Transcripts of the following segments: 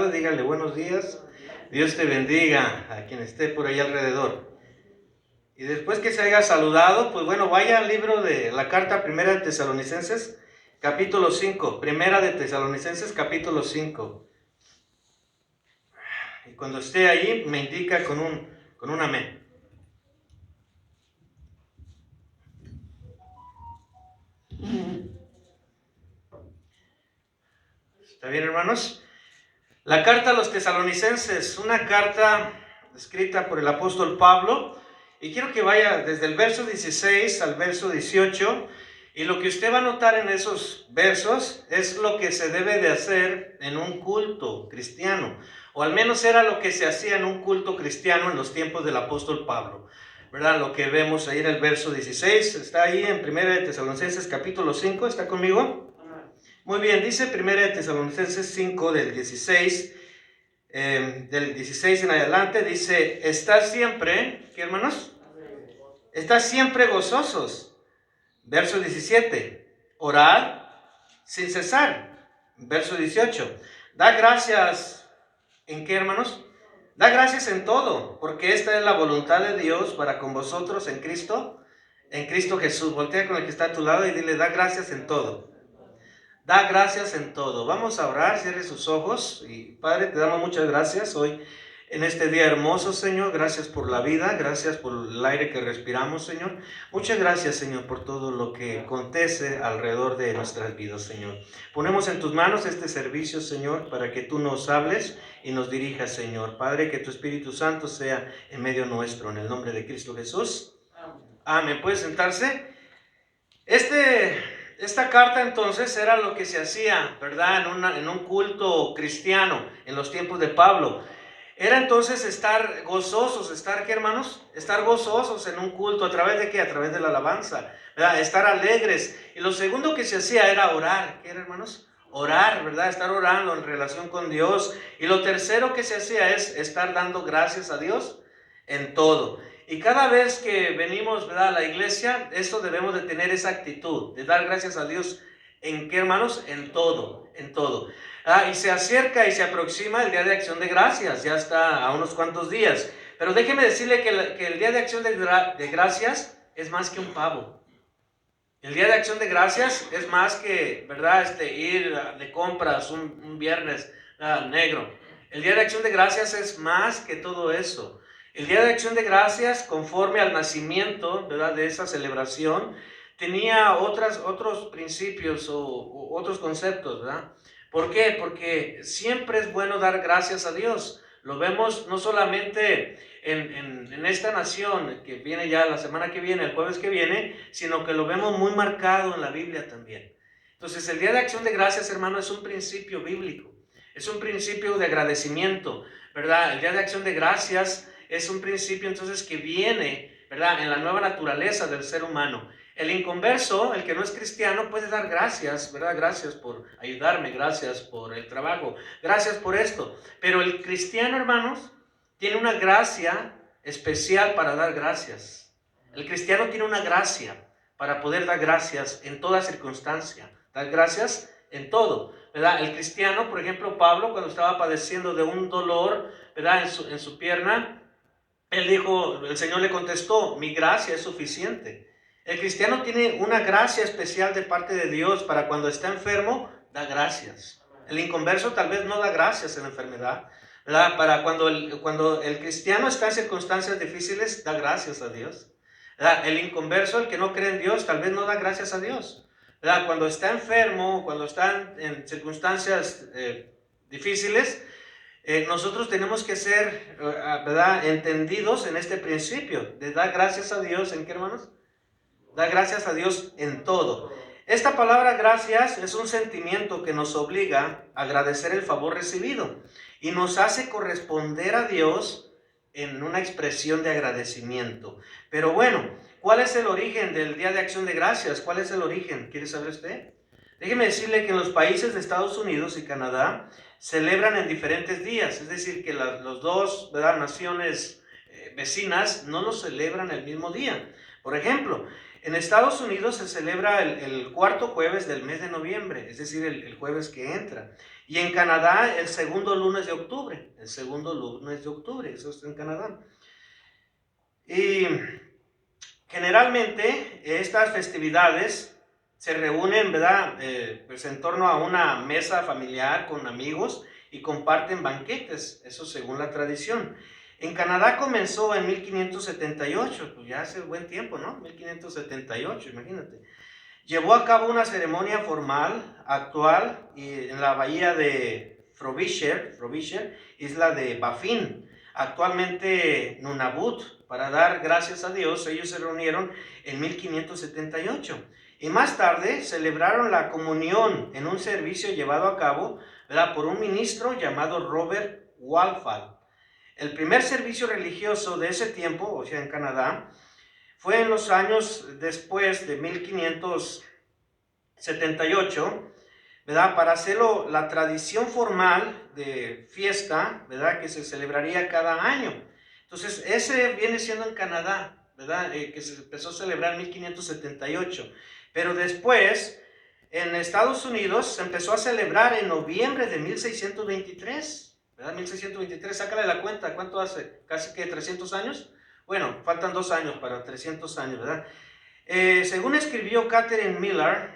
lado, dígale buenos días, Dios te bendiga a quien esté por ahí alrededor. Y después que se haya saludado, pues bueno, vaya al libro de la carta primera de Tesalonicenses, capítulo 5, primera de Tesalonicenses, capítulo 5. Y cuando esté ahí, me indica con un amén. ¿Está bien, hermanos? La carta a los tesalonicenses, una carta escrita por el apóstol Pablo, y quiero que vaya desde el verso 16 al verso 18, y lo que usted va a notar en esos versos es lo que se debe de hacer en un culto cristiano, o al menos era lo que se hacía en un culto cristiano en los tiempos del apóstol Pablo, ¿verdad? Lo que vemos ahí en el verso 16, está ahí en 1 de Tesalonicenses capítulo 5, ¿está conmigo? Muy bien, dice 1 de Tesalonicenses 5 del 16 en adelante, dice, estad siempre, ¿qué hermanos? Estad siempre gozosos. Verso 17, orad sin cesar. Verso 18, da gracias, ¿en qué, hermanos? Da gracias en todo, porque esta es la voluntad de Dios para con vosotros en Cristo Jesús. Voltea con el que está a tu lado y dile, da gracias en todo. Da gracias en todo. Vamos a orar, cierre sus ojos. Y Padre, te damos muchas gracias hoy en este día hermoso, Señor. Gracias por la vida, gracias por el aire que respiramos, Señor. Muchas gracias, Señor, por todo lo que acontece alrededor de nuestras vidas, Señor. Ponemos en tus manos este servicio, Señor, para que tú nos hables y nos dirijas, Señor. Padre, que tu Espíritu Santo sea en medio nuestro, en el nombre de Cristo Jesús. Amén. ¿Puede sentarse? Esta carta entonces era lo que se hacía, ¿verdad? En un culto cristiano en los tiempos de Pablo. Era entonces estar gozosos, ¿estar qué, hermanos? Estar gozosos en un culto, ¿a través de qué? A través de la alabanza, ¿verdad? Estar alegres. Y lo segundo que se hacía era orar, ¿qué era, hermanos? Orar, ¿verdad? Estar orando en relación con Dios. Y lo tercero que se hacía es estar dando gracias a Dios en todo. Y cada vez que venimos, ¿verdad?, a la iglesia, eso debemos de tener esa actitud, de dar gracias a Dios. ¿En qué, hermanos? En todo, en todo. Y se acerca y se aproxima el Día de Acción de Gracias, ya está a unos cuantos días. Pero déjeme decirle que el Día de Acción de Gracias es más que un pavo. El Día de Acción de Gracias es más que, ¿verdad?, ir de compras un viernes negro. El Día de Acción de Gracias es más que todo eso. El Día de Acción de Gracias, conforme al nacimiento, ¿verdad?, de esa celebración, tenía otros principios o otros conceptos, ¿verdad? ¿Por qué? Porque siempre es bueno dar gracias a Dios. Lo vemos no solamente en esta nación, que viene ya la semana que viene, el jueves que viene, sino que lo vemos muy marcado en la Biblia también. Entonces, el Día de Acción de Gracias, hermano, es un principio bíblico. Es un principio de agradecimiento, ¿verdad? El Día de Acción de Gracias es un principio entonces que viene, ¿verdad?, en la nueva naturaleza del ser humano. El inconverso, el que no es cristiano, puede dar gracias, ¿verdad? Gracias por ayudarme, gracias por el trabajo, gracias por esto. Pero el cristiano, hermanos, tiene una gracia especial para dar gracias. El cristiano tiene una gracia para poder dar gracias en toda circunstancia, dar gracias en todo, ¿verdad? El cristiano, por ejemplo, Pablo, cuando estaba padeciendo de un dolor, ¿verdad?, en su pierna, él dijo, el Señor le contestó, mi gracia es suficiente. El cristiano tiene una gracia especial de parte de Dios para cuando está enfermo, da gracias. El inconverso tal vez no da gracias en la enfermedad, ¿verdad? Para cuando el cristiano está en circunstancias difíciles, da gracias a Dios, ¿verdad? El inconverso, el que no cree en Dios, tal vez no da gracias a Dios, ¿verdad? Cuando está enfermo, cuando está en circunstancias difíciles, nosotros tenemos que ser, ¿verdad?, entendidos en este principio de dar gracias a Dios. ¿En qué, hermanos? Dar gracias a Dios en todo. Esta palabra gracias es un sentimiento que nos obliga a agradecer el favor recibido y nos hace corresponder a Dios en una expresión de agradecimiento. Pero bueno, ¿cuál es el origen del Día de Acción de Gracias? ¿Cuál es el origen? ¿Quiere saber usted? Déjeme decirle que en los países de Estados Unidos y Canadá celebran en diferentes días, es decir, que los dos, ¿verdad?, naciones vecinas no lo celebran el mismo día. Por ejemplo, En Estados Unidos se celebra el cuarto jueves del mes de noviembre, es decir, el jueves que entra. Y en Canadá el segundo lunes de octubre, eso está en Canadá. Y generalmente estas festividades se reúnen, ¿verdad? Pues en torno a una mesa familiar con amigos y comparten banquetes, eso según la tradición. En Canadá comenzó en 1578, pues ya hace buen tiempo, ¿no? 1578, imagínate. Llevó a cabo una ceremonia formal actual y en la bahía de Frobisher, isla de Baffin, actualmente Nunavut. Para dar gracias a Dios, ellos se reunieron en 1578 y más tarde celebraron la comunión en un servicio llevado a cabo, ¿verdad?, por un ministro llamado Robert Walfall. El primer servicio religioso de ese tiempo, o sea, en Canadá, fue en los años después de 1578, ¿verdad?, para hacerlo la tradición formal de fiesta, ¿verdad?, que se celebraría cada año. Entonces, ese viene siendo en Canadá, ¿verdad?, que se empezó a celebrar en 1578. Pero después, en Estados Unidos, se empezó a celebrar en noviembre de 1623, ¿verdad? 1623, sácale la cuenta, ¿cuánto hace? ¿Casi que 300 años? Bueno, faltan 2 años para 300 años, ¿verdad? Según escribió Catherine Miller,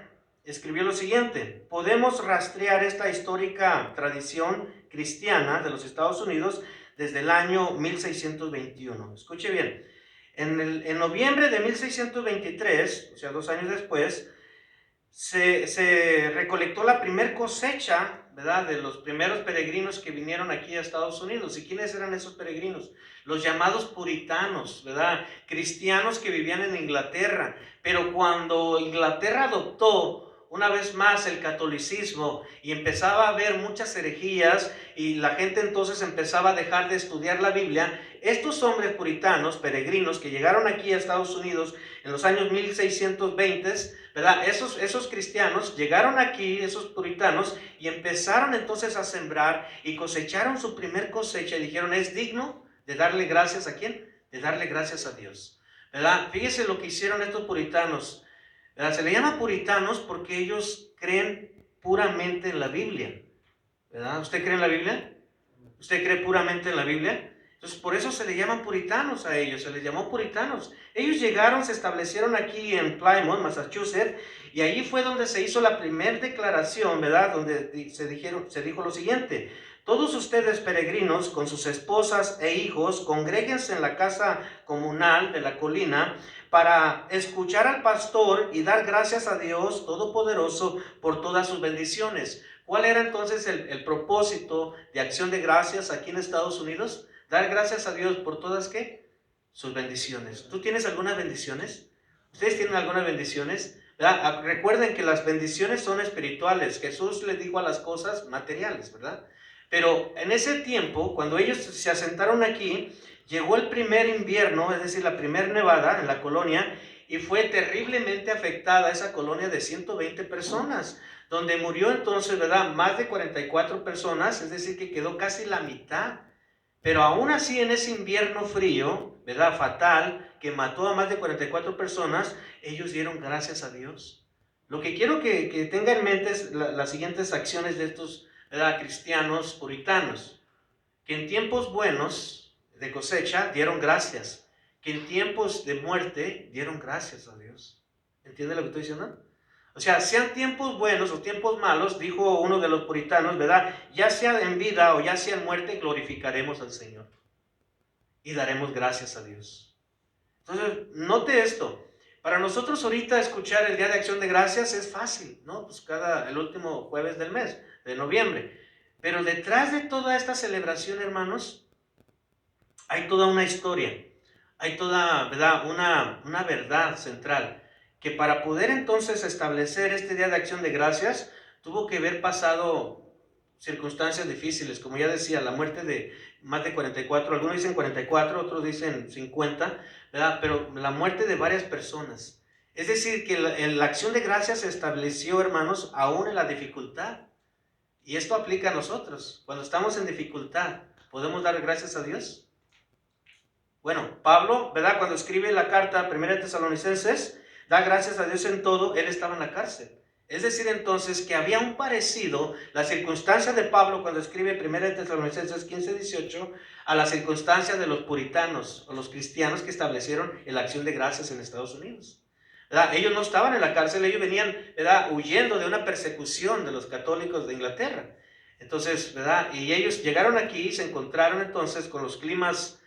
escribió lo siguiente: podemos rastrear esta histórica tradición cristiana de los Estados Unidos desde el año 1621. Escuche bien, en noviembre de 1623, o sea, 2 años después, se recolectó la primer cosecha, ¿verdad?, de los primeros peregrinos que vinieron aquí a Estados Unidos. ¿Y quiénes eran esos peregrinos? Los llamados puritanos, ¿verdad?, cristianos que vivían en Inglaterra. Pero cuando Inglaterra adoptó una vez más el catolicismo y empezaba a haber muchas herejías y la gente entonces empezaba a dejar de estudiar la Biblia, estos hombres puritanos, peregrinos que llegaron aquí a Estados Unidos en los años 1620, ¿verdad?, esos cristianos llegaron aquí, esos puritanos, y empezaron entonces a sembrar y cosecharon su primer cosecha y dijeron: es digno de darle gracias ¿a quién? De darle gracias a Dios, ¿verdad? Fíjese lo que hicieron estos puritanos, ¿verdad? Se le llama puritanos porque ellos creen puramente en la Biblia, ¿verdad? ¿Usted cree en la Biblia? ¿Usted cree puramente en la Biblia? Entonces, por eso se le llaman puritanos a ellos, se les llamó puritanos. Ellos llegaron, se establecieron aquí en Plymouth, Massachusetts, y allí fue donde se hizo la primera declaración, ¿verdad?, donde se dijo lo siguiente: todos ustedes peregrinos con sus esposas e hijos, congréguense en la casa comunal de la colina para escuchar al pastor y dar gracias a Dios Todopoderoso por todas sus bendiciones. ¿Cuál era entonces el propósito de acción de gracias aquí en Estados Unidos? Dar gracias a Dios por todas, ¿qué? Sus bendiciones. ¿Tú tienes algunas bendiciones? ¿Ustedes tienen algunas bendiciones? ¿Verdad? Recuerden que las bendiciones son espirituales. Jesús les dijo a las cosas materiales, ¿verdad? Pero en ese tiempo, cuando ellos se asentaron aquí, llegó el primer invierno, es decir, la primera nevada en la colonia, y fue terriblemente afectada esa colonia de 120 personas, donde murió entonces, ¿verdad?, más de 44 personas, es decir, que quedó casi la mitad. Pero aún así, en ese invierno frío, ¿verdad?, fatal, que mató a más de 44 personas, ellos dieron gracias a Dios. Lo que quiero que tenga en mente es las siguientes acciones de estos, ¿verdad?, cristianos puritanos: que en tiempos buenos de cosecha dieron gracias, que en tiempos de muerte dieron gracias a Dios. ¿Entiende lo que estoy diciendo? O sea, sean tiempos buenos o tiempos malos, dijo uno de los puritanos, ¿verdad?, ya sea en vida o ya sea en muerte, glorificaremos al Señor y daremos gracias a Dios. Entonces, note esto. Para nosotros ahorita escuchar el Día de Acción de Gracias es fácil, ¿no? Pues el último jueves del mes, de noviembre. Pero detrás de toda esta celebración, hermanos, hay toda una historia, hay toda, ¿verdad?, una verdad central, que para poder entonces establecer este Día de Acción de Gracias, tuvo que haber pasado circunstancias difíciles, como ya decía, la muerte de más de 44, algunos dicen 44, otros dicen 50, ¿verdad?, pero la muerte de varias personas. Es decir, que la acción de gracias se estableció, hermanos, aún en la dificultad. Y esto aplica a nosotros. Cuando estamos en dificultad, ¿podemos dar gracias a Dios? Bueno, Pablo, ¿verdad?, cuando escribe la carta 1 Tesalonicenses, da gracias a Dios en todo, él estaba en la cárcel. Es decir, entonces, que había un parecido, la circunstancia de Pablo cuando escribe 1 Tesalonicenses 15:18, a la circunstancia de los puritanos o los cristianos que establecieron la acción de gracias en Estados Unidos. ¿Verdad? Ellos no estaban en la cárcel, ellos venían, ¿verdad?, huyendo de una persecución de los católicos de Inglaterra. Entonces, ¿verdad?, y ellos llegaron aquí y se encontraron entonces con los climas,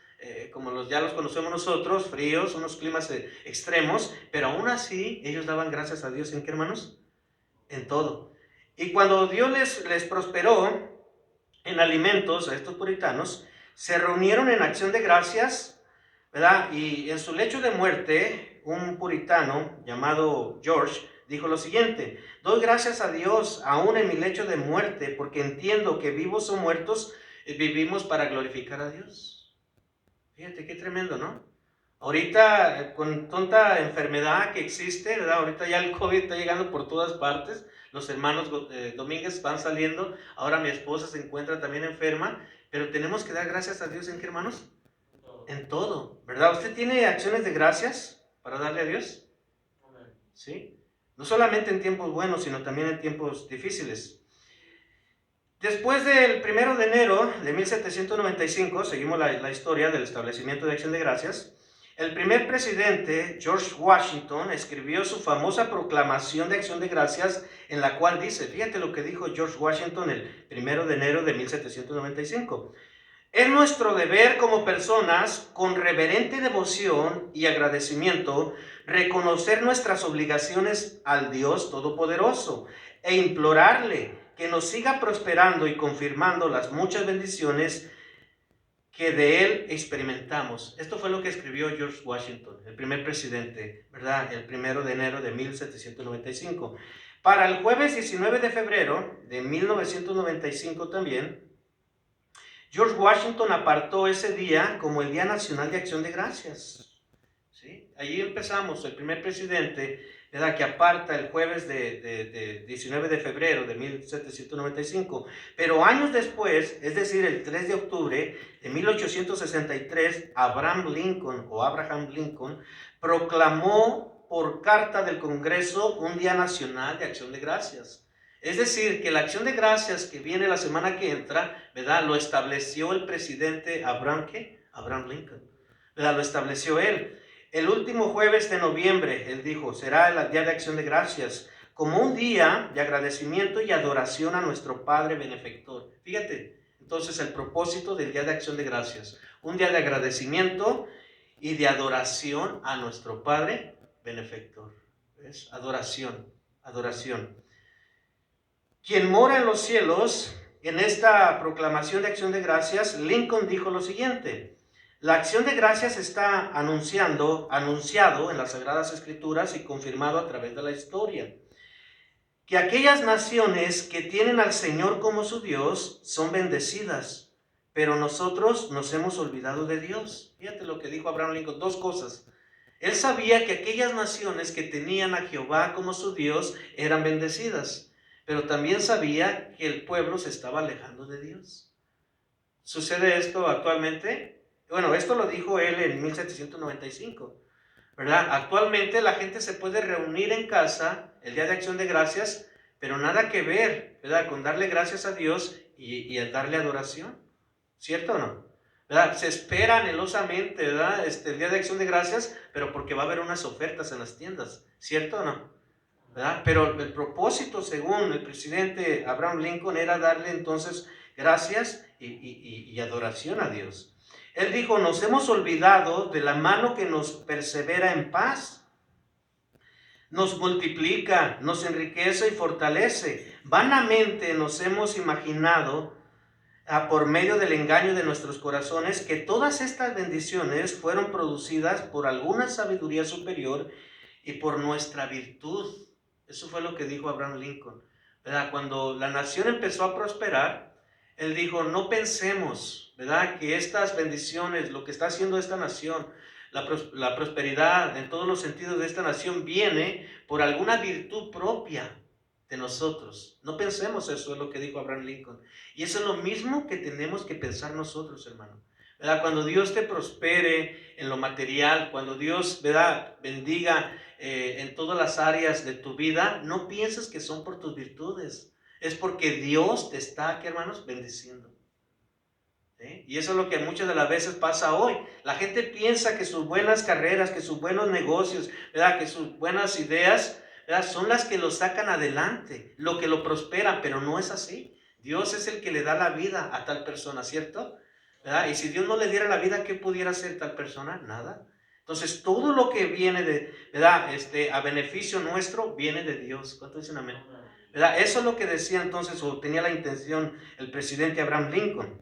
como ya los conocemos nosotros, fríos, unos climas extremos, pero aún así ellos daban gracias a Dios. ¿En qué, hermanos? En todo. Y cuando Dios les prosperó en alimentos a estos puritanos, se reunieron en acción de gracias, ¿verdad? Y en su lecho de muerte, un puritano llamado George dijo lo siguiente: doy gracias a Dios aún en mi lecho de muerte, porque entiendo que vivos o muertos vivimos para glorificar a Dios. Fíjate qué tremendo, ¿no? Ahorita, con tanta enfermedad que existe, ¿verdad? Ahorita ya el COVID está llegando por todas partes. Los hermanos Domínguez van saliendo. Ahora mi esposa se encuentra también enferma. Pero tenemos que dar gracias a Dios, ¿en qué, hermanos? En todo, ¿verdad? ¿Usted tiene acciones de gracias para darle a Dios? ¿Sí? No solamente en tiempos buenos, sino también en tiempos difíciles. Después del 1 de enero de 1795, seguimos la historia del establecimiento de acción de gracias. El primer presidente, George Washington, escribió su famosa proclamación de acción de gracias, en la cual dice, fíjate lo que dijo George Washington el 1 de enero de 1795. Es nuestro deber como personas, con reverente devoción y agradecimiento, reconocer nuestras obligaciones al Dios Todopoderoso e implorarle que nos siga prosperando y confirmando las muchas bendiciones que de Él experimentamos. Esto fue lo que escribió George Washington, el primer presidente, ¿verdad? El 1 de enero de 1795. Para el jueves 19 de febrero de 1995 también, George Washington apartó ese día como el Día Nacional de Acción de Gracias. ¿Sí? Allí empezamos, el primer presidente, ¿verdad?, que aparta el jueves de 19 de febrero de 1795. Pero años después, es decir, el 3 de octubre de 1863, Abraham Lincoln proclamó por carta del Congreso un Día Nacional de Acción de Gracias. Es decir, que la acción de gracias que viene la semana que entra, ¿verdad?, lo estableció el presidente Abraham Lincoln, ¿verdad?, lo estableció él. El último jueves de noviembre, él dijo, será el Día de Acción de Gracias, como un día de agradecimiento y adoración a nuestro Padre benefactor. Fíjate, entonces el propósito del Día de Acción de Gracias, un día de agradecimiento y de adoración a nuestro Padre benefactor. ¿Ves? Adoración. Quien mora en los cielos, en esta proclamación de acción de gracias, Lincoln dijo lo siguiente: la acción de gracias está anunciado en las Sagradas Escrituras y confirmado a través de la historia, que aquellas naciones que tienen al Señor como su Dios son bendecidas, pero nosotros nos hemos olvidado de Dios. Fíjate lo que dijo Abraham Lincoln, dos cosas. Él sabía que aquellas naciones que tenían a Jehová como su Dios eran bendecidas, pero también sabía que el pueblo se estaba alejando de Dios. ¿Sucede esto actualmente? Bueno, esto lo dijo él en 1795, ¿verdad? Actualmente la gente se puede reunir en casa el Día de Acción de Gracias, pero nada que ver, ¿verdad?, con darle gracias a Dios y darle adoración. ¿Cierto o no? ¿Verdad? Se espera anhelosamente, ¿verdad?, el Día de Acción de Gracias, pero porque va a haber unas ofertas en las tiendas. ¿Cierto o no? ¿Verdad? Pero el propósito, según el presidente Abraham Lincoln, era darle entonces gracias y adoración a Dios. Él dijo, nos hemos olvidado de la mano que nos persevera en paz, nos multiplica, nos enriquece y fortalece. Vanamente nos hemos imaginado, por medio del engaño de nuestros corazones, que todas estas bendiciones fueron producidas por alguna sabiduría superior y por nuestra virtud. Eso fue lo que dijo Abraham Lincoln, ¿verdad? Cuando la nación empezó a prosperar, él dijo, no pensemos, ¿verdad?, que estas bendiciones, lo que está haciendo esta nación, la prosperidad en todos los sentidos de esta nación, viene por alguna virtud propia de nosotros. No pensemos eso, es lo que dijo Abraham Lincoln. Y eso es lo mismo que tenemos que pensar nosotros, hermano. ¿verdad? Cuando Dios te prospere en lo material, cuando Dios, ¿verdad?, bendiga en todas las áreas de tu vida, no pienses que son por tus virtudes. Es porque Dios te está, ¿qué, hermanos?, bendiciendo. ¿Sí? Y eso es lo que muchas de las veces pasa hoy. La gente piensa que sus buenas carreras, que sus buenos negocios, ¿verdad?, que sus buenas ideas, ¿verdad?, son las que lo sacan adelante, lo que lo prosperan, pero no es así. Dios es el que le da la vida a tal persona, ¿cierto? ¿Verdad? Y si Dios no le diera la vida, ¿qué pudiera hacer tal persona? Nada. Entonces, todo lo que viene de, ¿verdad?, a beneficio nuestro, viene de Dios. ¿Cuánto dicen amén? ¿Verdad? Eso es lo que decía entonces, o tenía la intención el presidente Abraham Lincoln.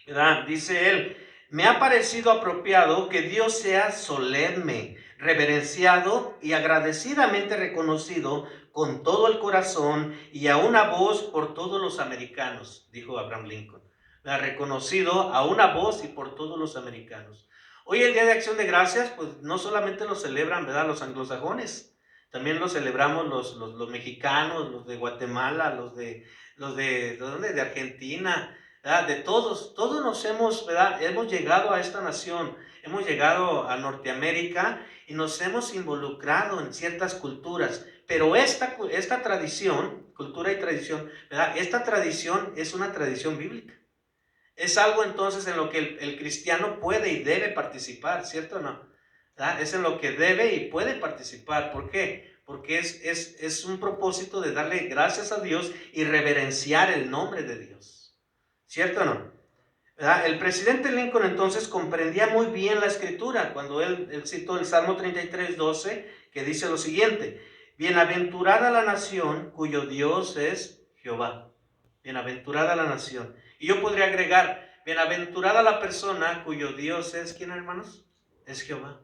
¿Verdad? Dice él, me ha parecido apropiado que Dios sea solemne, reverenciado y agradecidamente reconocido con todo el corazón y a una voz por todos los americanos, dijo Abraham Lincoln. ¿Verdad? Reconocido a una voz y por todos los americanos. Hoy el Día de Acción de Gracias, pues no solamente lo celebran, ¿verdad?, los anglosajones, también lo celebramos los mexicanos, los de Guatemala, ¿de Argentina? ¿Verdad? De todos nos hemos, ¿verdad?, hemos llegado a esta nación, hemos llegado a Norteamérica y nos hemos involucrado en ciertas culturas, pero esta tradición, cultura y tradición, ¿verdad?, esta tradición es una tradición bíblica. Es algo entonces en lo que el cristiano puede y debe participar, ¿cierto o no? ¿Verdad? Es en lo que debe y puede participar. ¿Por qué? Porque es un propósito de darle gracias a Dios y reverenciar el nombre de Dios. ¿Cierto o no? ¿Verdad? El presidente Lincoln entonces comprendía muy bien la escritura cuando él citó el Salmo 33:12, que dice lo siguiente: bienaventurada la nación cuyo Dios es Jehová. Bienaventurada la nación. Y yo podría agregar, bienaventurada la persona cuyo Dios es, ¿quién, hermanos? Es Jehová.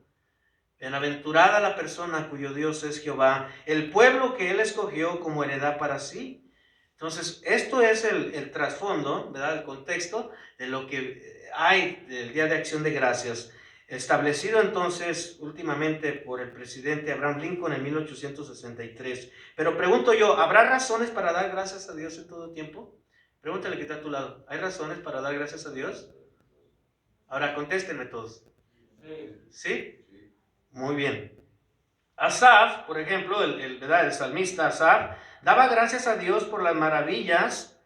Bienaventurada la persona cuyo Dios es Jehová, el pueblo que él escogió como heredad para sí. Entonces, esto es el trasfondo, ¿verdad?, el contexto de lo que hay del Día de Acción de Gracias, establecido entonces últimamente por el presidente Abraham Lincoln en 1863. Pero pregunto yo, ¿habrá razones para dar gracias a Dios en todo tiempo? Pregúntale que está a tu lado, ¿hay razones para dar gracias a Dios? Ahora contéstenme todos. ¿Sí? Muy bien. Asaf, por ejemplo, ¿verdad?, el salmista Asaf, daba gracias a Dios por las maravillas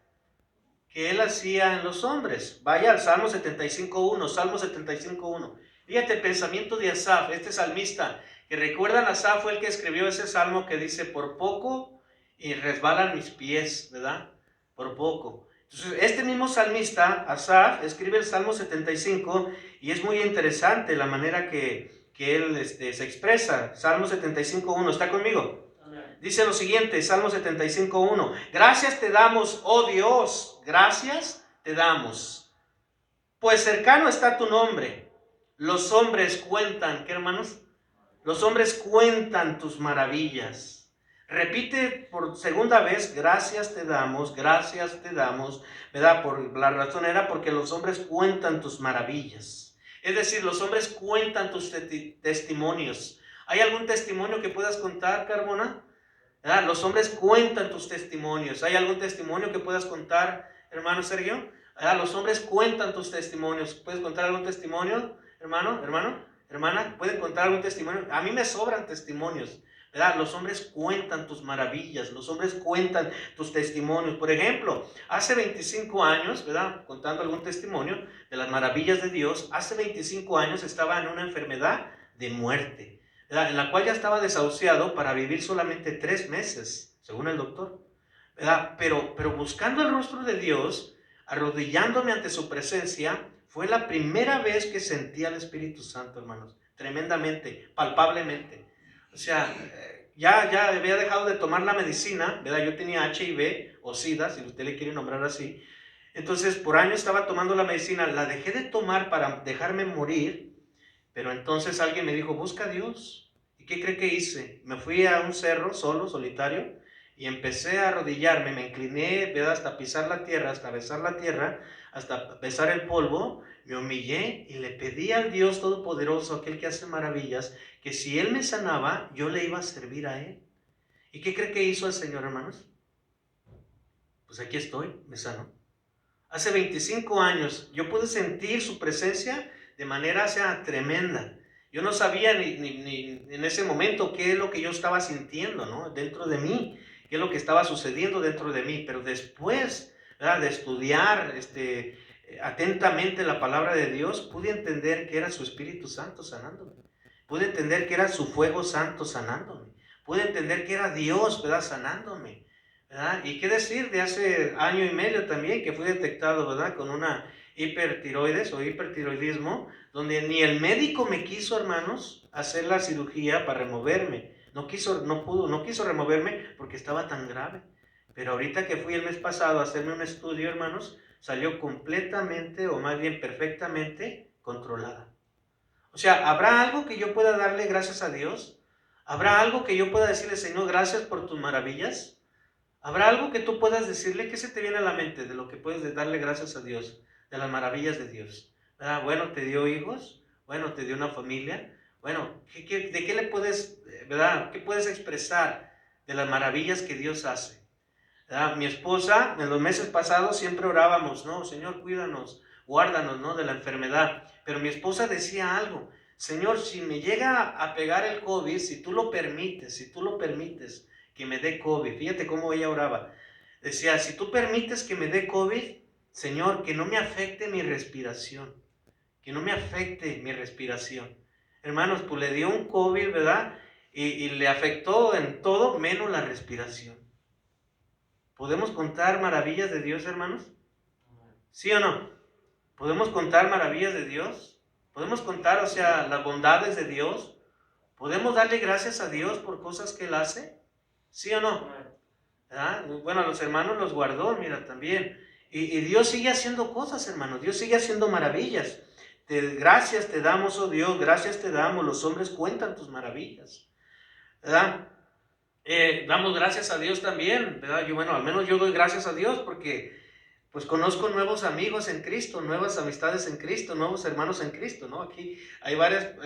que él hacía en los hombres. Vaya al Salmo 75.1, Salmo 75.1. Fíjate el pensamiento de Asaf, este salmista, que recuerdan, Asaf fue el que escribió ese salmo que dice, por poco y resbalan mis pies, ¿verdad? Por poco. Entonces, este mismo salmista, Asaf, escribe el Salmo 75 y es muy interesante la manera que él se expresa. Salmo 75.1, ¿está conmigo? Dice lo siguiente, Salmo 75.1, gracias te damos, oh Dios, gracias te damos, pues cercano está tu nombre. Los hombres cuentan, ¿qué, hermanos? Los hombres cuentan tus maravillas. Repite por segunda vez, gracias te damos, ¿verdad? Por la razón era porque los hombres cuentan tus maravillas. Es decir, los hombres cuentan tus testimonios. ¿Hay algún testimonio que puedas contar, Carmona? ¿Verdad? Los hombres cuentan tus testimonios. ¿Hay algún testimonio que puedas contar, hermano Sergio? ¿Verdad? Los hombres cuentan tus testimonios. ¿Puedes contar algún testimonio, hermano, hermana? ¿Pueden contar algún testimonio? A mí me sobran testimonios, ¿verdad? Los hombres cuentan tus maravillas, los hombres cuentan tus testimonios. Por ejemplo, hace 25 años, ¿verdad?, contando algún testimonio de las maravillas de Dios, hace 25 años estaba en una enfermedad de muerte, ¿verdad?, en la cual ya estaba desahuciado para vivir solamente 3 meses, según el doctor, ¿verdad? Pero buscando el rostro de Dios, arrodillándome ante su presencia, fue la primera vez que sentí al Espíritu Santo, hermanos, tremendamente, palpablemente. O sea, ya había dejado de tomar la medicina, ¿verdad? Yo tenía HIV o SIDA, si usted le quiere nombrar así. Entonces, por años estaba tomando la medicina, la dejé de tomar para dejarme morir. Pero entonces alguien me dijo, busca a Dios. ¿Y qué cree que hice? Me fui a un cerro solo, solitario, y empecé a arrodillarme, me incliné, ¿verdad?, hasta pisar la tierra, hasta besar la tierra, hasta besar el polvo, me humillé y le pedí al Dios Todopoderoso, aquel que hace maravillas, que si Él me sanaba, yo le iba a servir a Él. ¿Y qué cree que hizo el Señor, hermanos? Pues aquí estoy, me sanó. Hace 25 años yo pude sentir su presencia de manera, o sea, tremenda. Yo no sabía ni en ese momento qué es lo que yo estaba sintiendo, ¿no? Dentro de mí, qué es lo que estaba sucediendo dentro de mí. Pero después, ¿verdad?, de estudiar atentamente la palabra de Dios, pude entender que era su Espíritu Santo sanándome. Pude entender que era su fuego santo sanándome. Pude entender que era Dios, ¿verdad?, sanándome, ¿verdad? Y qué decir de hace año y medio también, que fui detectado, ¿verdad?, con una hipertiroides o hipertiroidismo, donde ni el médico me quiso, hermanos, hacer la cirugía para removerme. No quiso removerme porque estaba tan grave. Pero ahorita que fui el mes pasado a hacerme un estudio, hermanos, salió completamente, o más bien perfectamente, controlada. O sea, ¿habrá algo que yo pueda darle gracias a Dios? ¿Habrá algo que yo pueda decirle, Señor, gracias por tus maravillas? ¿Habrá algo que tú puedas decirle? ¿Qué se te viene a la mente de lo que puedes darle gracias a Dios? De las maravillas de Dios. ¿Verdad? Bueno, te dio hijos. Bueno, te dio una familia. Bueno, ¿de qué le puedes, verdad? ¿Qué puedes expresar de las maravillas que Dios hace? ¿Verdad? Mi esposa, en los meses pasados siempre orábamos, ¿no? Señor, cuídanos, guárdanos, ¿no?, de la enfermedad. Pero mi esposa decía algo: Señor, si me llega a pegar el COVID, si tú lo permites que me dé COVID. Fíjate cómo ella oraba. Decía, si tú permites que me dé COVID, Señor, que no me afecte mi respiración. Que no me afecte mi respiración. Hermanos, pues le dio un COVID, ¿verdad? Y le afectó en todo menos la respiración. ¿Podemos contar maravillas de Dios, hermanos? ¿Sí o no? ¿Podemos contar maravillas de Dios? ¿Podemos contar, o sea, las bondades de Dios? ¿Podemos darle gracias a Dios por cosas que Él hace? ¿Sí o no? ¿Verdad? Bueno, a los hermanos los guardó, mira, también. Y Dios sigue haciendo cosas, hermanos. Dios sigue haciendo maravillas. Gracias te damos, oh Dios, gracias te damos. Los hombres cuentan tus maravillas, ¿verdad? Damos gracias a Dios también, ¿verdad? Bueno, al menos yo doy gracias a Dios porque pues conozco nuevos amigos en Cristo, nuevas amistades en Cristo, nuevos hermanos en Cristo, ¿no? Aquí hay varias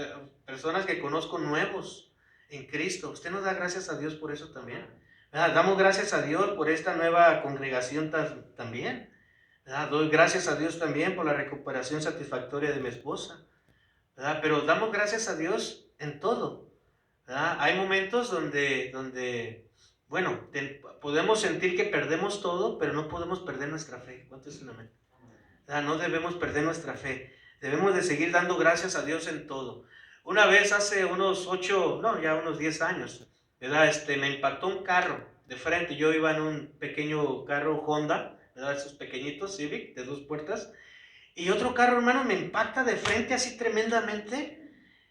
personas que conozco nuevos en Cristo. ¿Usted nos da gracias a Dios por eso también? ¿Verdad? Damos gracias a Dios por esta nueva congregación también, ¿verdad? Doy gracias a Dios también por la recuperación satisfactoria de mi esposa, ¿verdad? Pero damos gracias a Dios en todo, ¿verdad? Hay momentos donde bueno, podemos sentir que perdemos todo, pero no podemos perder nuestra fe. ¿Cuánto es el amén? No debemos perder nuestra fe. Debemos de seguir dando gracias a Dios en todo. Una vez hace unos 10 años, ¿verdad? Me impactó un carro de frente. Yo iba en un pequeño carro Honda, ¿verdad? Esos pequeñitos Civic de 2 puertas. Y otro carro, hermano, me impacta de frente así tremendamente.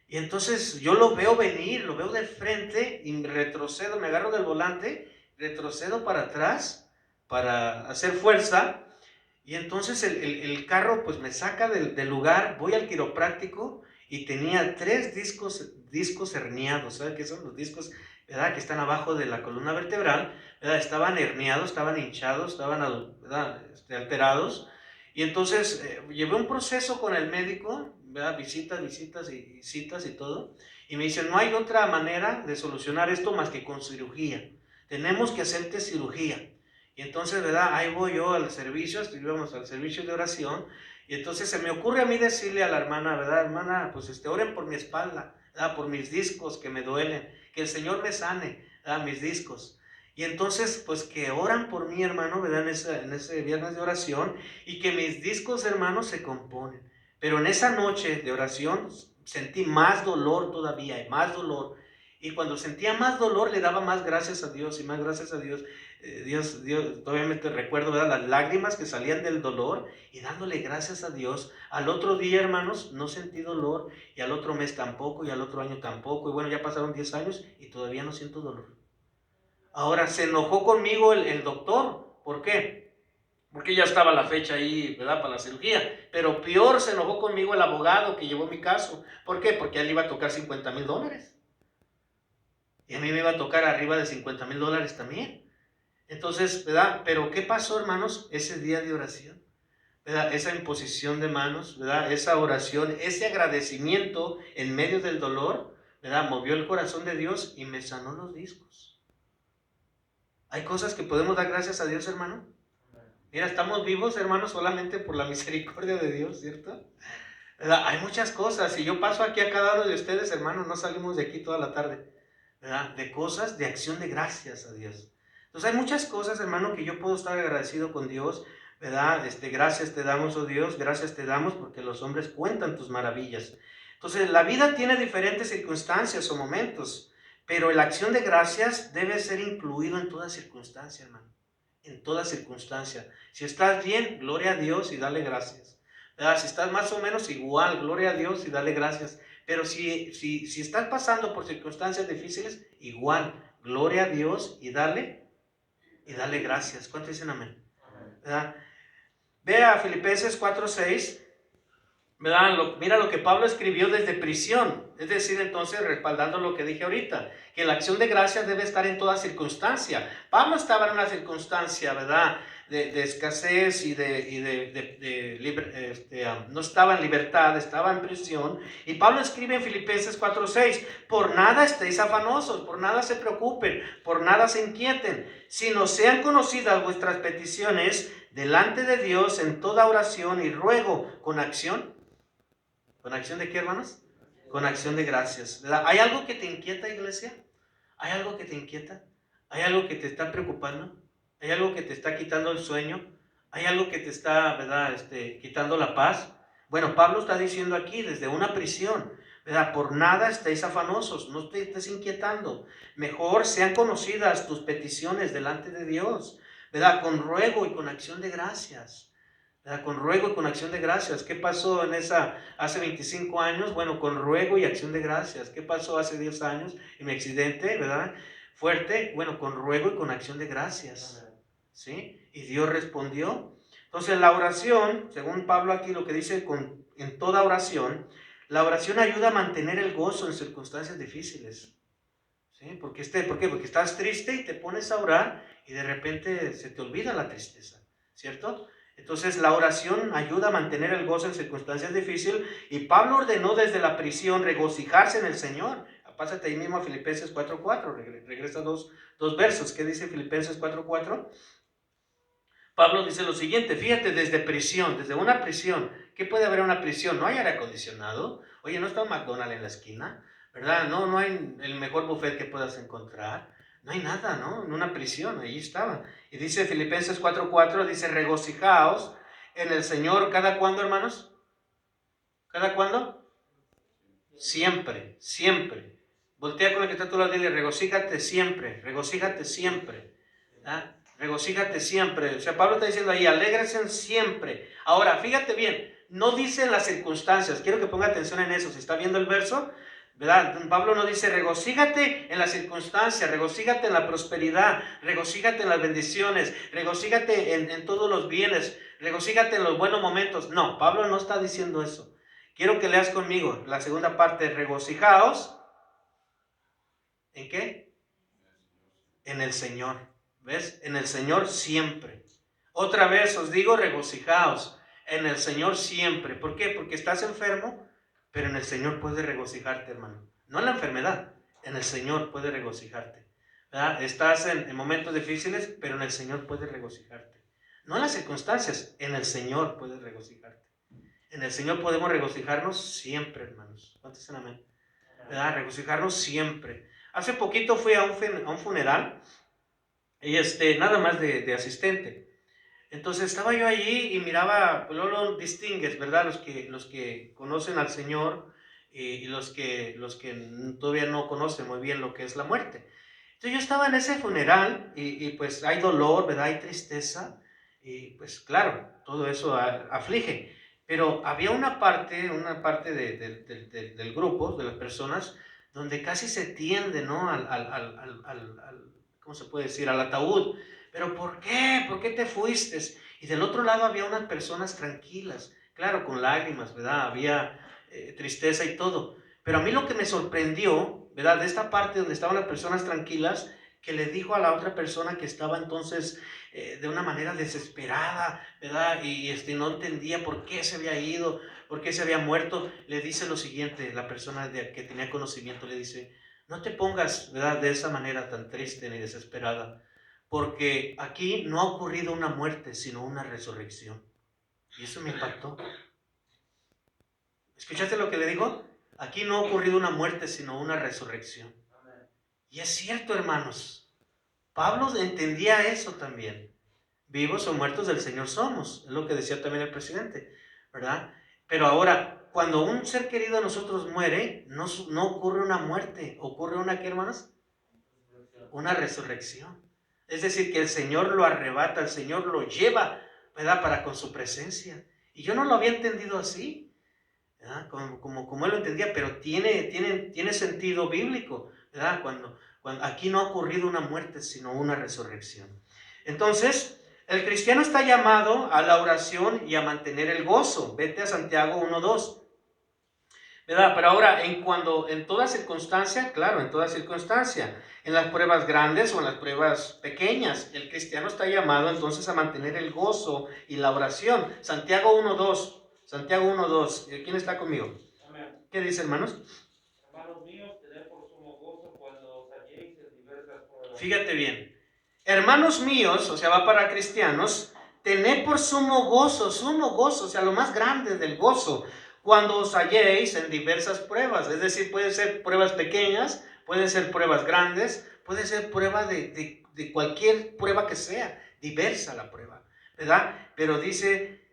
Y entonces yo lo veo venir, lo veo de frente y retrocedo, me agarro del volante, retrocedo para atrás para hacer fuerza. Y entonces el carro pues me saca del lugar, voy al quiropráctico y tenía 3 discos herniados. ¿Sabe qué son los discos, verdad?, que están abajo de la columna vertebral, ¿verdad? Estaban herniados, estaban hinchados, estaban, ¿verdad?, alterados. Y entonces llevé un proceso con el médico, ¿verdad?, visitas y citas y todo. Y me dicen, no hay otra manera de solucionar esto más que con cirugía. Tenemos que hacerte cirugía. Y entonces, ¿verdad?, ahí voy yo al servicio, estuvimos al servicio de oración, y entonces se me ocurre a mí decirle a la hermana, ¿verdad? Hermana, pues oren por mi espalda, ¿verdad?, por mis discos que me duelen, que el Señor me sane, ¿verdad?, mis discos. Y entonces, pues que oran por mí, hermano, ¿verdad?, en ese viernes de oración, y que mis discos, hermanos, se componen. Pero en esa noche de oración sentí más dolor todavía, y más dolor. Y cuando sentía más dolor, le daba más gracias a Dios y más gracias a Dios. Dios, obviamente recuerdo, ¿verdad?, las lágrimas que salían del dolor y dándole gracias a Dios. Al otro día, hermanos, no sentí dolor, y al otro mes tampoco, y al otro año tampoco. Y bueno, ya pasaron 10 años y todavía no siento dolor. Ahora, se enojó conmigo el doctor. ¿Por qué? Porque ya estaba la fecha ahí, ¿verdad?, para la cirugía. Pero peor, se enojó conmigo el abogado que llevó mi caso. ¿Por qué? Porque a él iba a tocar $50,000. Y a mí me iba a tocar arriba de $50,000 también. Entonces, ¿verdad? Pero ¿qué pasó, hermanos? Ese día de oración, ¿verdad? Esa imposición de manos, ¿verdad? Esa oración, ese agradecimiento en medio del dolor, ¿verdad?, movió el corazón de Dios y me sanó los discos. ¿Hay cosas que podemos dar gracias a Dios, hermano? Mira, estamos vivos, hermanos, solamente por la misericordia de Dios, ¿cierto? ¿Verdad? Hay muchas cosas. Si yo paso aquí a cada uno de ustedes, hermanos, no salimos de aquí toda la tarde, ¿verdad? De cosas de acción de gracias a Dios. Entonces hay muchas cosas, hermano, que yo puedo estar agradecido con Dios, ¿verdad? Gracias te damos, oh Dios, gracias te damos porque los hombres cuentan tus maravillas. Entonces la vida tiene diferentes circunstancias o momentos, pero la acción de gracias debe ser incluido en toda circunstancia, hermano. En toda circunstancia. Si estás bien, gloria a Dios y dale gracias. ¿Verdad? Si estás más o menos igual, gloria a Dios y dale gracias. Pero si estás pasando por circunstancias difíciles, igual, gloria a Dios y dale gracias. ¿Cuántos dicen amén? ¿Verdad? Ve a Filipenses 4:6. Mira lo que Pablo escribió desde prisión, es decir, entonces respaldando lo que dije ahorita, que la acción de gracias debe estar en toda circunstancia. Pablo estaba en una circunstancia, ¿verdad?, de escasez y no estaba en libertad, estaba en prisión. Y Pablo escribe en Filipenses 4:6, por nada estéis afanosos, por nada se preocupen, por nada se inquieten, sino sean conocidas vuestras peticiones delante de Dios en toda oración y ruego con acción. ¿Con acción de qué, hermanos? Con acción de gracias, ¿verdad? ¿Hay algo que te inquieta, iglesia? ¿Hay algo que te inquieta? ¿Hay algo que te está preocupando? ¿Hay algo que te está quitando el sueño? ¿Hay algo que te está, verdad, quitando la paz? Bueno, Pablo está diciendo aquí desde una prisión, ¿verdad? Por nada estéis afanosos, no te estés inquietando. Mejor sean conocidas tus peticiones delante de Dios, ¿verdad? Con ruego y con acción de gracias. ¿Verdad? Con ruego y con acción de gracias. ¿Qué pasó hace 25 años? Bueno, con ruego y acción de gracias. ¿Qué pasó hace 10 años en mi accidente, verdad? Fuerte, bueno, con ruego y con acción de gracias. ¿Sí? Y Dios respondió. Entonces la oración, según Pablo aquí lo que dice en toda oración, la oración ayuda a mantener el gozo en circunstancias difíciles. ¿Sí? ¿Por qué? Porque estás triste y te pones a orar y de repente se te olvida la tristeza, ¿cierto? Entonces la oración ayuda a mantener el gozo en circunstancias difíciles y Pablo ordenó desde la prisión regocijarse en el Señor. Pásate ahí mismo a Filipenses 4:4, regresa dos versos. ¿Qué dice Filipenses 4:4? Pablo dice lo siguiente, fíjate, desde una prisión. ¿Qué puede haber en una prisión? No hay aire acondicionado. Oye, no está un McDonald's en la esquina, ¿verdad? No hay el mejor buffet que puedas encontrar. No hay nada, ¿no? En una prisión, allí estaba. Y dice Filipenses 4:4, dice, regocijaos en el Señor. ¿Cada cuándo, hermanos? ¿Cada cuándo? Siempre, siempre. Voltea con el que está a tu lado y dile, regocíjate siempre. ¿Ah? Regocíjate siempre. O sea, Pablo está diciendo ahí, alégrense siempre. Ahora, fíjate bien, no dice en las circunstancias. Quiero que ponga atención en eso. Si está viendo el verso, ¿verdad? Pablo no dice regocíjate en las circunstancias, regocíjate en la prosperidad, regocíjate en las bendiciones, regocíjate en todos los bienes, regocíjate en los buenos momentos. No, Pablo no está diciendo eso. Quiero que leas conmigo la segunda parte, regocijaos. ¿En qué? En el Señor. ¿Ves? En el Señor siempre. Otra vez os digo, regocijaos en el Señor siempre. ¿Por qué? Porque estás enfermo, pero en el Señor puedes regocijarte, hermano. No en la enfermedad, en el Señor puedes regocijarte. ¿Verdad? Estás en momentos difíciles, pero en el Señor puedes regocijarte. No en las circunstancias, en el Señor puedes regocijarte. En el Señor podemos regocijarnos siempre, hermanos. ¿Cuántos dicen amén? ¿Verdad? Regocijarnos siempre. Hace poquito fui a un funeral y nada más de asistente. Entonces estaba yo allí y miraba, pues lo distingues, ¿verdad? Los que conocen al Señor y los que todavía no conocen muy bien lo que es la muerte. Entonces yo estaba en ese funeral y pues hay dolor, ¿verdad? Hay tristeza y pues claro, todo eso aflige. Pero había una parte del grupo, de las personas, donde casi se tiende, ¿no? ¿Cómo se puede decir? Al ataúd. ¿Pero por qué? ¿Por qué te fuiste? Y del otro lado había unas personas tranquilas, claro, con lágrimas, ¿verdad? Había tristeza y todo. Pero a mí lo que me sorprendió, ¿verdad? De esta parte donde estaban las personas tranquilas, que le dijo a la otra persona que estaba entonces de una manera desesperada, ¿verdad? Y no entendía por qué se había ido, por qué se había muerto. Le dice lo siguiente, la persona que tenía conocimiento le dice, no te pongas, ¿verdad? De esa manera tan triste ni desesperada, porque aquí no ha ocurrido una muerte, sino una resurrección. Y eso me impactó. ¿Escuchaste lo que le digo? Aquí no ha ocurrido una muerte, sino una resurrección. Y es cierto, hermanos. Pablo entendía eso también. Vivos o muertos del Señor somos. Es lo que decía también el presidente, ¿verdad? Pero ahora, cuando un ser querido de nosotros muere, no ocurre una muerte. ¿Ocurre una qué, hermanos? Una resurrección. Es decir, que el Señor lo arrebata, el Señor lo lleva, ¿verdad? Para con su presencia. Y yo no lo había entendido así, ¿verdad? Como él lo entendía, pero tiene sentido bíblico, ¿verdad? Cuando aquí no ha ocurrido una muerte, sino una resurrección. Entonces, el cristiano está llamado a la oración y a mantener el gozo. Vete a Santiago 1:2. ¿Verdad? Pero ahora, en toda circunstancia, claro, en toda circunstancia, en las pruebas grandes o en las pruebas pequeñas, el cristiano está llamado entonces a mantener el gozo y la oración. Santiago 1:2. Santiago 1:2. ¿Quién está conmigo? Amén. ¿Qué dice, hermanos? Hermanos míos, tened por sumo gozo cuando os halléis en diversas pruebas. Fíjate bien. Hermanos míos, o sea, va para cristianos, tened por sumo gozo, o sea, lo más grande del gozo, cuando os halléis en diversas pruebas. Es decir, pueden ser pruebas pequeñas, pueden ser pruebas grandes, puede ser prueba de cualquier prueba que sea, diversa la prueba, ¿verdad? Pero dice,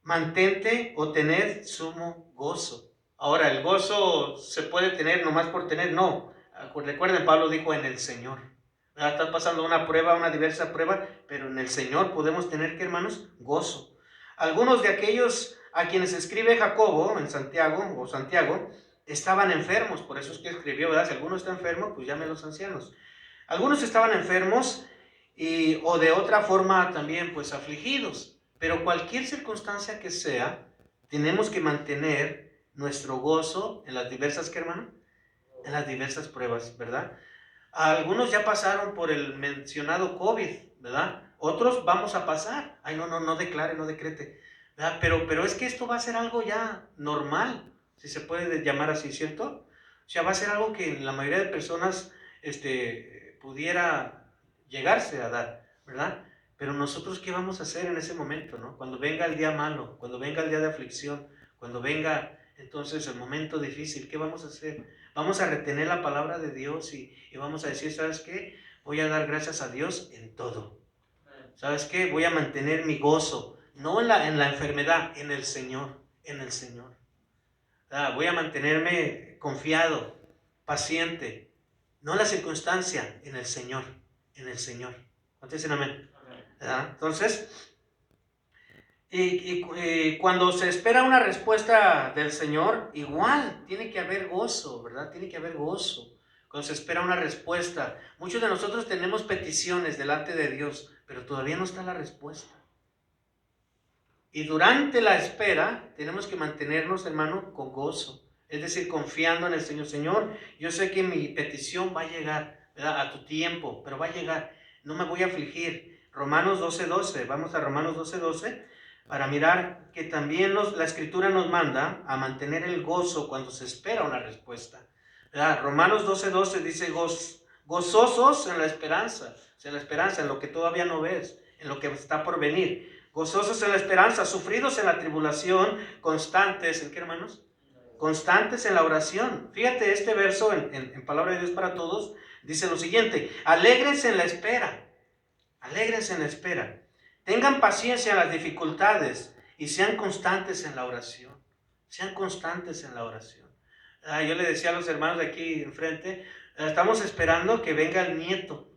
mantente o tened sumo gozo. Ahora, el gozo se puede tener nomás por tener, no. Recuerden, Pablo dijo en el Señor. Estás pasando una prueba, una diversa prueba, pero en el Señor podemos tener, ¿qué, hermanos? Gozo. Algunos de aquellos a quienes escribe Jacobo en Santiago, estaban enfermos, por eso es que escribió, ¿verdad? Si alguno está enfermo, pues llame a los ancianos. Algunos estaban enfermos o de otra forma también, pues afligidos. Pero cualquier circunstancia que sea, tenemos que mantener nuestro gozo en las diversas, ¿qué, hermano? En las diversas pruebas, ¿verdad? Algunos ya pasaron por el mencionado COVID, ¿verdad? Otros vamos a pasar. Ay, no declare, no decrete, ¿verdad? Pero es que esto va a ser algo ya normal, si se puede llamar así, ¿cierto? O sea, va a ser algo que la mayoría de personas pudiera llegarse a dar, ¿verdad? Pero nosotros, ¿qué vamos a hacer en ese momento, no? Cuando venga el día malo, cuando venga el día de aflicción, cuando venga entonces el momento difícil, ¿qué vamos a hacer? Vamos a retener la palabra de Dios y vamos a decir, ¿sabes qué? Voy a dar gracias a Dios en todo. ¿Sabes qué? Voy a mantener mi gozo, no en la enfermedad, en el Señor, en el Señor. Voy a mantenerme confiado, paciente, no en la circunstancia, en el Señor, en el Señor. ¿Cuántos dicen amén? Entonces, y cuando se espera una respuesta del Señor, igual tiene que haber gozo, ¿verdad? Tiene que haber gozo. Cuando se espera una respuesta. Muchos de nosotros tenemos peticiones delante de Dios, pero todavía no está la respuesta. Y durante la espera tenemos que mantenernos, hermano, con gozo. Es decir, confiando en el Señor. Señor, yo sé que mi petición va a llegar, ¿verdad? A tu tiempo, pero va a llegar. No me voy a afligir. Romanos 12:12. Vamos a Romanos 12:12 para mirar que también la Escritura nos manda a mantener el gozo cuando se espera una respuesta, ¿verdad? Romanos 12:12 dice gozosos en la esperanza. O sea, en la esperanza, en lo que todavía no ves, en lo que está por venir. Gozosos en la esperanza, sufridos en la tribulación, constantes, ¿en qué, hermanos? Constantes en la oración. Fíjate, este verso en Palabra de Dios para Todos dice lo siguiente: alégrense en la espera, alégrense en la espera, tengan paciencia en las dificultades y sean constantes en la oración, sean constantes en la oración. Yo le decía a los hermanos de aquí enfrente, estamos esperando que venga el nieto.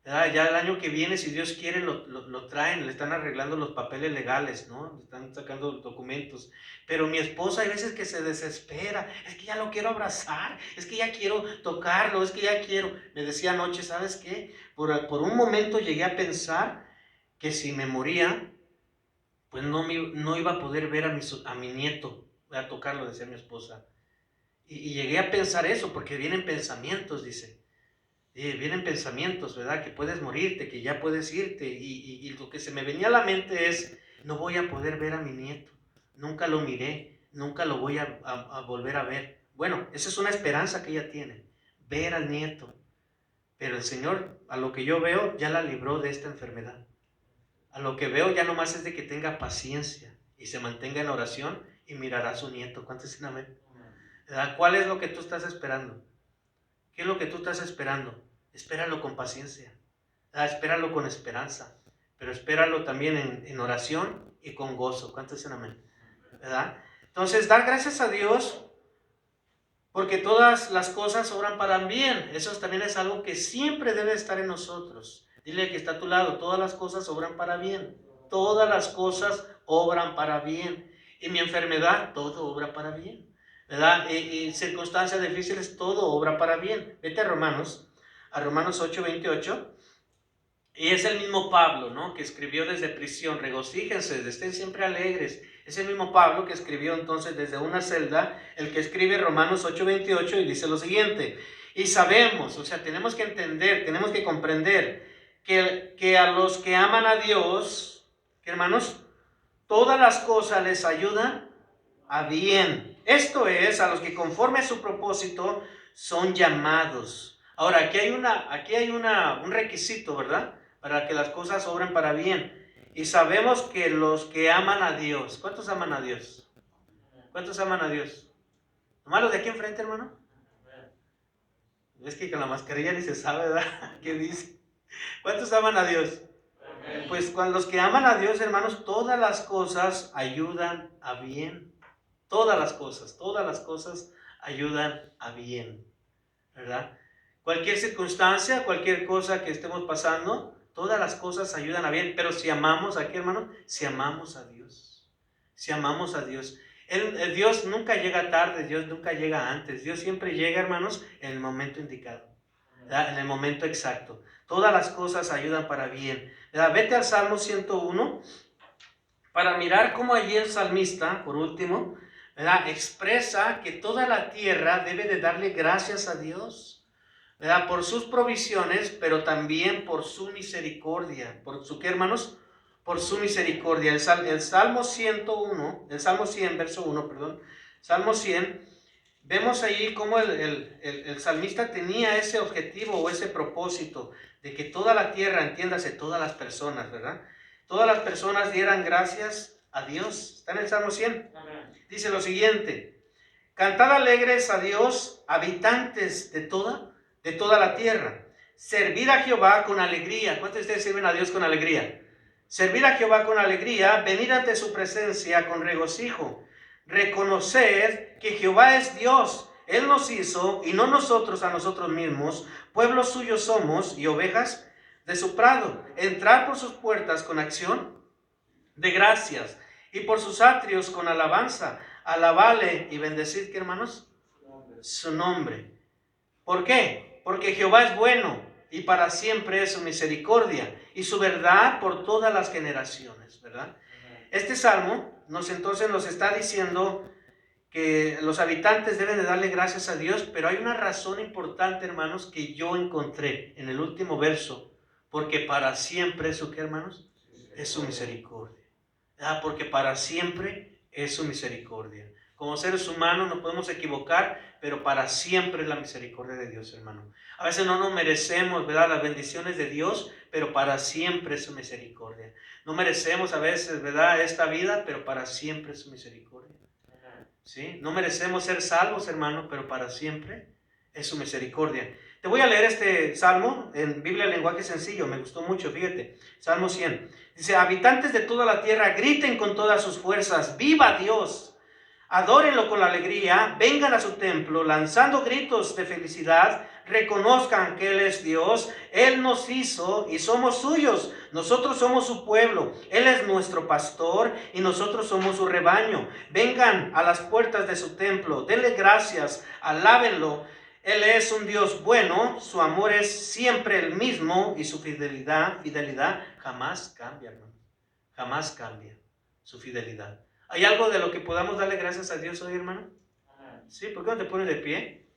Ya el año que viene, si Dios quiere, lo traen, le están arreglando los papeles legales, ¿no? Le están sacando los documentos. Pero mi esposa hay veces que se desespera, es que ya lo quiero abrazar, es que ya quiero tocarlo, es que ya quiero. Me decía anoche, ¿sabes qué? Por un momento llegué a pensar que si me moría, pues no iba a poder ver a mi nieto, a tocarlo, decía mi esposa. Y llegué a pensar eso, porque vienen pensamientos, dice. Vienen pensamientos, ¿verdad? Que puedes morirte, que ya puedes irte. Y lo que se me venía a la mente es, no voy a poder ver a mi nieto. Nunca lo miré, nunca lo voy a volver a ver. Bueno, esa es una esperanza que ella tiene, ver al nieto. pero el Señor, a lo que yo veo, ya la libró de esta enfermedad. A lo que veo ya nomás es de que tenga paciencia y se mantenga en oración y mirará a su nieto. ¿Cuántos dicen amén? ¿Verdad? ¿Cuál es lo que tú estás esperando? ¿Qué es lo que tú estás esperando? Espéralo con paciencia. ¿Verdad? Espéralo con esperanza. Pero espéralo también en oración y con gozo. ¿Cuántos dicen amén? ¿Verdad? Entonces, dar gracias a Dios porque todas las cosas obran para bien. Eso también es algo que siempre debe estar en nosotros. Dile que está a tu lado, todas las cosas obran para bien. Todas las cosas obran para bien. Y mi enfermedad, todo obra para bien. ¿Verdad? Y circunstancias difíciles, todo obra para bien. Vete a Romanos 8:28. Y es el mismo Pablo, ¿no? Que escribió desde prisión, regocíjense, estén siempre alegres. Es el mismo Pablo que escribió entonces desde una celda, el que escribe Romanos 8:28 y dice lo siguiente: y sabemos, o sea, tenemos que entender, tenemos que comprender que a los que aman a Dios, ¿qué, hermanos? Todas las cosas les ayudan a bien. Esto es, a los que conforme a su propósito son llamados. Ahora, aquí hay un requisito, ¿verdad? Para que las cosas obren para bien. Y sabemos que los que aman a Dios, ¿cuántos aman a Dios? ¿Cuántos aman a Dios? ¿Nomás los de aquí enfrente, hermano? Es que con la mascarilla ni se sabe, ¿verdad? ¿Qué dice? ¿Cuántos aman a Dios? Pues cuando los que aman a Dios, hermanos, todas las cosas ayudan a bien. Todas las cosas ayudan a bien, ¿verdad? Cualquier circunstancia, cualquier cosa que estemos pasando, todas las cosas ayudan a bien. Pero si amamos, ¿a qué, hermano? Si amamos a Dios. Si amamos a Dios. El Dios nunca llega tarde, Dios nunca llega antes. Dios siempre llega, hermanos, en el momento indicado, ¿verdad? En el momento exacto. Todas las cosas ayudan para bien, ¿verdad? Vete al Salmo 101 para mirar cómo allí el salmista, por último, ¿verdad?, expresa que toda la tierra debe de darle gracias a Dios, ¿verdad?, por sus provisiones, pero también por su misericordia. ¿Por su qué, hermanos? Por su misericordia. El Salmo 101, el Salmo 100, verso 1, perdón, Salmo 100, vemos ahí cómo el salmista tenía ese objetivo o ese propósito de que toda la tierra, entiéndase, todas las personas, ¿verdad?, todas las personas dieran gracias a Dios. Está en el Salmo 100. Dice lo siguiente: cantad alegres a Dios, habitantes de toda la tierra. Servid a Jehová con alegría. ¿Cuántos de ustedes sirven a Dios con alegría? Servid a Jehová con alegría, venid ante su presencia con regocijo. Reconoced que Jehová es Dios. Él nos hizo y no nosotros a nosotros mismos. Pueblo suyo somos y ovejas de su prado. Entrad por sus puertas con acción de gracias y por sus atrios con alabanza. Alabale y bendecid, ¿qué, hermanos? Su nombre. ¿Por qué? Porque Jehová es bueno y para siempre es su misericordia y su verdad por todas las generaciones, ¿verdad? Este salmo entonces nos está diciendo que los habitantes deben de darle gracias a Dios, pero hay una razón importante, hermanos, que yo encontré en el último verso: porque para siempre es su, ¿qué, hermanos? Es su misericordia. Porque para siempre es su misericordia. Como seres humanos nos podemos equivocar, pero para siempre es la misericordia de Dios, hermano. A veces no nos merecemos, ¿verdad?, las bendiciones de Dios, pero para siempre es su misericordia. No merecemos a veces, ¿verdad?, esta vida, pero para siempre es su misericordia. ¿Sí? No merecemos ser salvos, hermano, pero para siempre es su misericordia. Te voy a leer este salmo en Biblia en lenguaje sencillo, me gustó mucho, fíjate. Salmo 100. Dice: habitantes de toda la tierra, griten con todas sus fuerzas, ¡viva Dios! Adórenlo con la alegría, vengan a su templo, lanzando gritos de felicidad, reconozcan que Él es Dios, Él nos hizo y somos suyos, nosotros somos su pueblo, Él es nuestro pastor y nosotros somos su rebaño. Vengan a las puertas de su templo, denle gracias, alábenlo. Él es un Dios bueno, su amor es siempre el mismo y su fidelidad jamás cambia, hermano. Jamás cambia su fidelidad. ¿Hay algo de lo que podamos darle gracias a Dios hoy, hermano? Sí, ¿por qué no te pones de pie?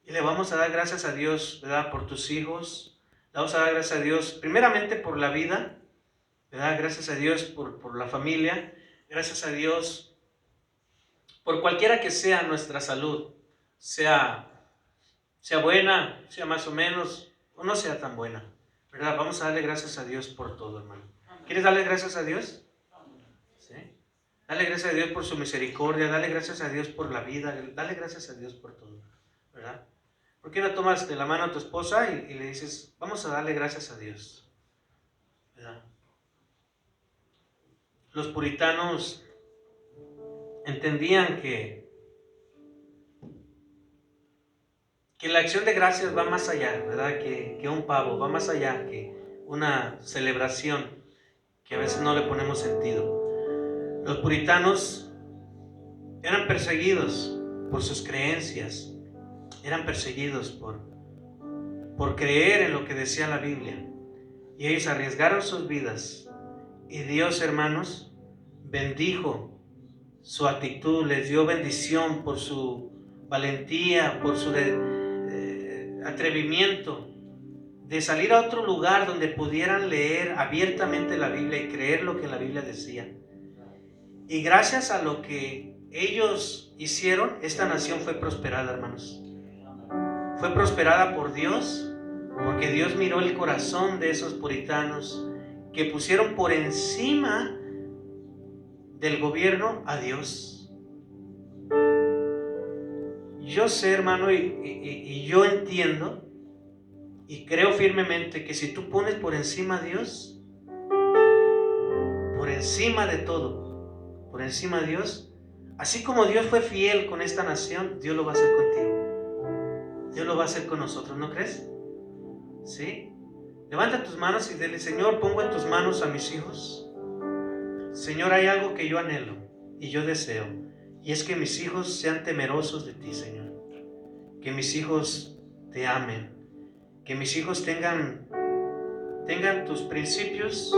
Y le vamos a dar gracias a Dios, ¿verdad?, por tus hijos. Le vamos a dar gracias a Dios primeramente por la vida, ¿verdad? Gracias a Dios por la familia. Gracias a Dios por cualquiera que sea nuestra salud, sea buena, sea más o menos, o no sea tan buena, ¿verdad? Vamos a darle gracias a Dios por todo, hermano. ¿Quieres darle gracias a Dios? ¿Sí? Dale gracias a Dios por su misericordia, dale gracias a Dios por la vida, dale gracias a Dios por todo, ¿verdad? ¿Por qué no tomas de la mano a tu esposa y le dices, vamos a darle gracias a Dios, ¿verdad? Los puritanos entendían que la acción de gracias va más allá, ¿verdad? Que un pavo, va más allá que una celebración que a veces no le ponemos sentido. Los puritanos eran perseguidos por sus creencias, eran perseguidos por creer en lo que decía la Biblia. Y ellos arriesgaron sus vidas. Y Dios, hermanos, bendijo su actitud, les dio bendición por su valentía, por su atrevimiento de salir a otro lugar donde pudieran leer abiertamente la Biblia y creer lo que la Biblia decía. Y gracias a lo que ellos hicieron, esta nación fue prosperada, hermanos. Fue prosperada por Dios, porque Dios miró el corazón de esos puritanos que pusieron por encima del gobierno a Dios. Yo sé, hermano, y yo entiendo y creo firmemente que si tú pones por encima a Dios, por encima de todo, por encima de Dios, así como Dios fue fiel con esta nación, Dios lo va a hacer contigo. Dios lo va a hacer con nosotros, ¿no crees? ¿Sí? Levanta tus manos y dile, Señor, pongo en tus manos a mis hijos. Señor, hay algo que yo anhelo y yo deseo, y es que mis hijos sean temerosos de ti, Señor. Que mis hijos te amen, que mis hijos tengan tus principios,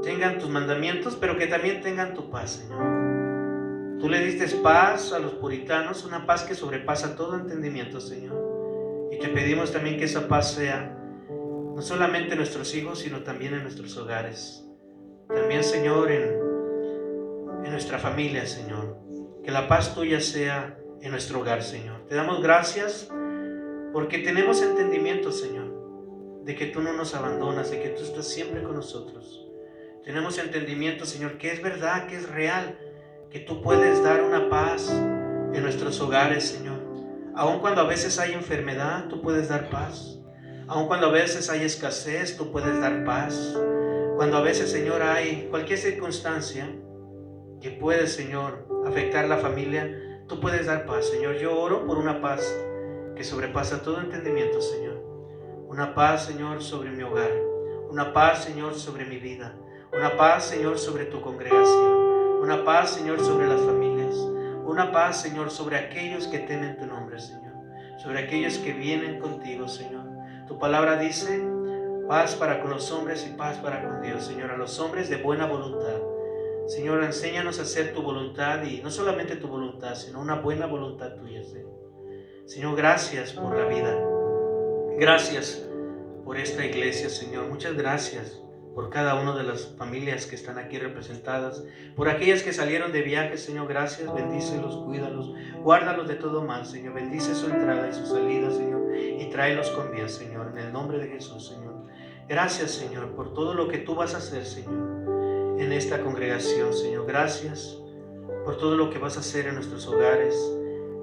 tengan tus mandamientos, pero que también tengan tu paz, Señor. Tú le diste paz a los puritanos, una paz que sobrepasa todo entendimiento, Señor. Y te pedimos también que esa paz sea no solamente en nuestros hijos, sino también en nuestros hogares. También, Señor, en nuestra familia, Señor. Que la paz tuya sea en nuestro hogar, Señor. Te damos gracias porque tenemos entendimiento, Señor, de que tú no nos abandonas, de que tú estás siempre con nosotros. Tenemos entendimiento, Señor, que es verdad, que es real, que tú puedes dar una paz en nuestros hogares, Señor. Aun cuando a veces hay enfermedad, tú puedes dar paz. Aun cuando a veces hay escasez, tú puedes dar paz. Cuando a veces, Señor, hay cualquier circunstancia que puede, Señor, afectar la familia, tú puedes dar paz, Señor. Yo oro por una paz que sobrepasa todo entendimiento, Señor. Una paz, Señor, sobre mi hogar. Una paz, Señor, sobre mi vida. Una paz, Señor, sobre tu congregación. Una paz, Señor, sobre las familias. Una paz, Señor, sobre aquellos que temen tu nombre, Señor. Sobre aquellos que vienen contigo, Señor. Tu palabra dice, paz para con los hombres y paz para con Dios, Señor. A los hombres de buena voluntad. Señor, enséñanos a hacer tu voluntad y no solamente tu voluntad, sino una buena voluntad tuya, Señor. Señor, gracias por la vida. Gracias por esta iglesia, Señor. Muchas gracias por cada una de las familias que están aquí representadas. Por aquellas que salieron de viaje, Señor, gracias. Bendícelos, cuídalos, guárdalos de todo mal, Señor. Bendice su entrada y su salida, Señor, y tráelos con bien, Señor, en el nombre de Jesús, Señor. Gracias, Señor, por todo lo que tú vas a hacer, Señor, en esta congregación, Señor. Gracias por todo lo que vas a hacer en nuestros hogares,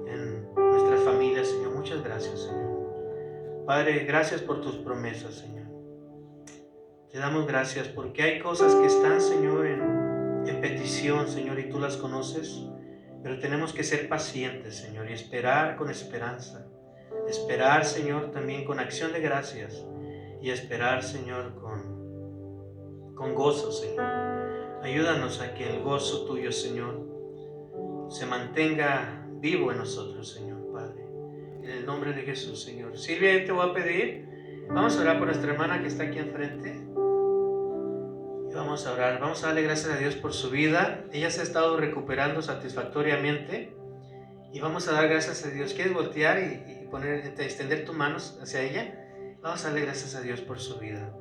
en nuestras familias, Señor. Muchas gracias, Señor. Padre, gracias por tus promesas, Señor. Te damos gracias porque hay cosas que están, Señor, en petición, Señor, y tú las conoces, pero tenemos que ser pacientes, Señor, y esperar con esperanza. Esperar, Señor, también con acción de gracias, y esperar, Señor, con gozo, Señor. Ayúdanos a que el gozo tuyo, Señor, se mantenga vivo en nosotros, Señor, Padre. En el nombre de Jesús, Señor. Silvia, te voy a pedir, vamos a orar por nuestra hermana que está aquí enfrente. Y vamos a orar, vamos a darle gracias a Dios por su vida. Ella se ha estado recuperando satisfactoriamente. Y vamos a dar gracias a Dios. ¿Quieres voltear y extender tus manos hacia ella? Vamos a darle gracias a Dios por su vida.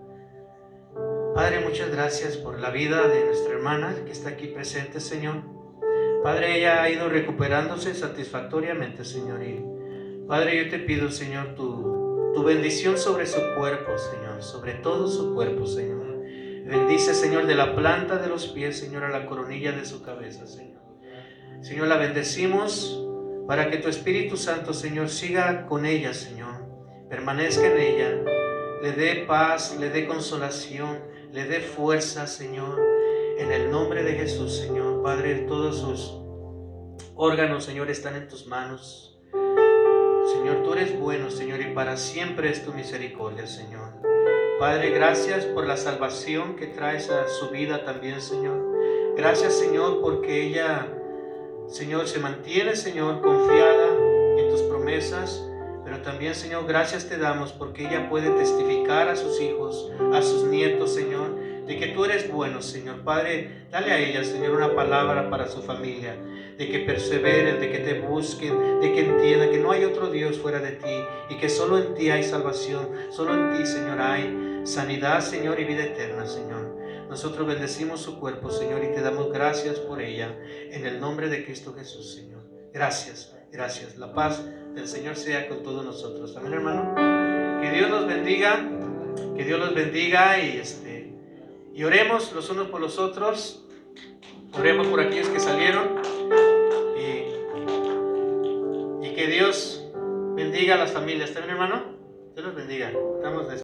Padre, muchas gracias por la vida de nuestra hermana que está aquí presente, Señor. Padre, ella ha ido recuperándose satisfactoriamente, Señor. Y Padre, yo te pido, Señor, tu tu bendición sobre su cuerpo, Señor, sobre todo su cuerpo, Señor. Bendice, Señor, de la planta de los pies, Señor, a la coronilla de su cabeza, Señor. Señor, la bendecimos para que tu Espíritu Santo, Señor, siga con ella, Señor. Permanezca en ella, le dé paz, le dé consolación, le dé fuerza, Señor. En el nombre de Jesús, Señor. Padre, todos sus órganos, Señor, están en tus manos. Señor, tú eres bueno, Señor, y para siempre es tu misericordia, Señor. Padre, gracias por la salvación que traes a su vida también, Señor. Gracias, Señor, porque ella, Señor, se mantiene, Señor, confiada en tus promesas. Pero también, Señor, gracias te damos porque ella puede testificar a sus hijos, a sus nietos, Señor, de que tú eres bueno, Señor. Padre, dale a ella, Señor, una palabra para su familia, de que perseveren, de que te busquen, de que entiendan que no hay otro Dios fuera de ti y que solo en ti hay salvación, solo en ti, Señor, hay sanidad, Señor, y vida eterna, Señor. Nosotros bendecimos su cuerpo, Señor, y te damos gracias por ella, en el nombre de Cristo Jesús, Señor. Gracias, gracias. La paz del Señor sea con todos nosotros. Amén, hermano. Que Dios los bendiga, que Dios los bendiga y oremos los unos por los otros. Oremos por aquellos que salieron y que Dios bendiga a las familias. ¿Está bien, hermano? Dios los bendiga. Estamos